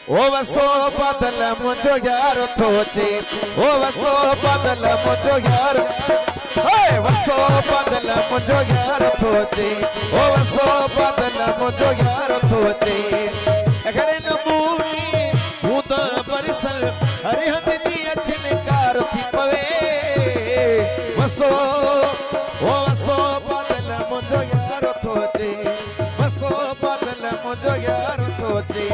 ओ वसो बदल मुझो यार थोचे ओ वसो बदल मुझो यार हे वसो बदल मुझो यार थोचे ओ वसो बदल मुझो यार थोचे अगड़े नमूनी भूत परिसल हरिहत जी अछन कार थी पवे वसो ओ वसो बदल मुझो यार थोचे वसो बदल मुझो यार थोचे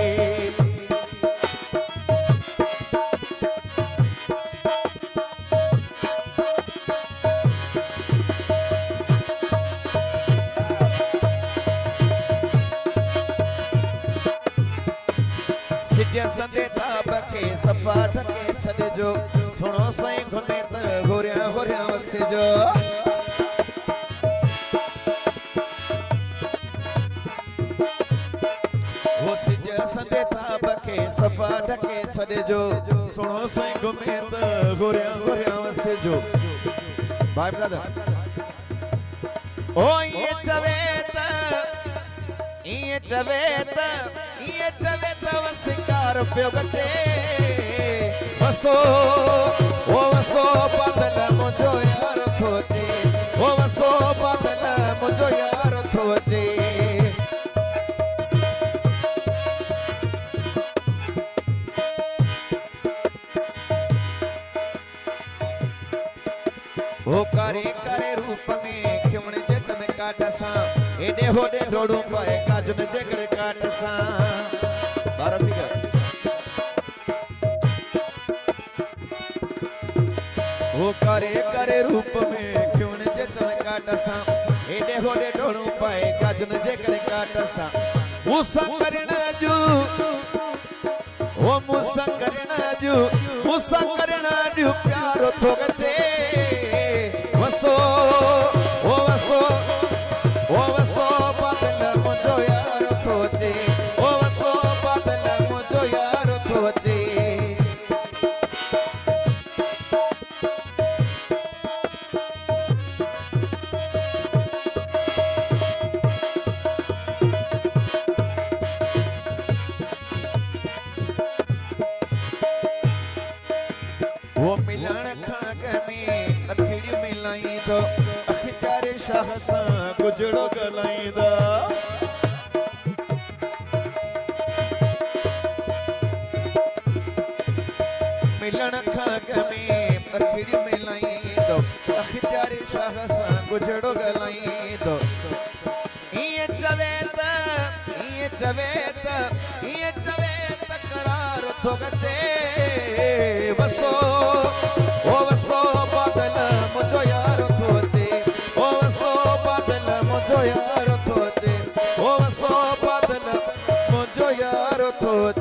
संदे ताब के सफा ढके छदे जो सुनो साईं घुमे त होरिया होरिया वसे जो वो सिज संदे ताब के सफा ढके छदे जो सुनो साईं घुमे त होरिया होरिया वसे जो भाई दादा ओ ये चवे त वसिकार पियो गचे वसो ओ वसो बदल मुझो यार थोचे ओ वसो बदल मुझो यार थोचे ओ करे करे रूप में खिमण जे चमका डसा एडे होडे डोडू पाए काजुन जेकड़े काटसा बारह फिगर वो करे करे रूप में क्यों न जे चमका डसा एडे होडे डोडू पाए काजुन जेकड़े काटसा मुसा करना जो वो मुसा करना जो प्यारो थो गचे वसो ओ वसो ओ वसो बदल मुझो यार थोचे ओ वसो बदल मुझो यार थोचे वो मिलन खाग में अखिड़ी मिलाई दो अखितारे शाह सा गुजड़ो गलाई दो मिलन खाग में अखिड़ी मिलाई दो अखितारे शाह सा गुजड़ो गलाई दो ये चवे त करार थो गचे वसो ओ वसो बदल मुझो यार थोचे ओ वसो बदल मुझो यार थोचे ओ वसो बदल मुझो यार थोचे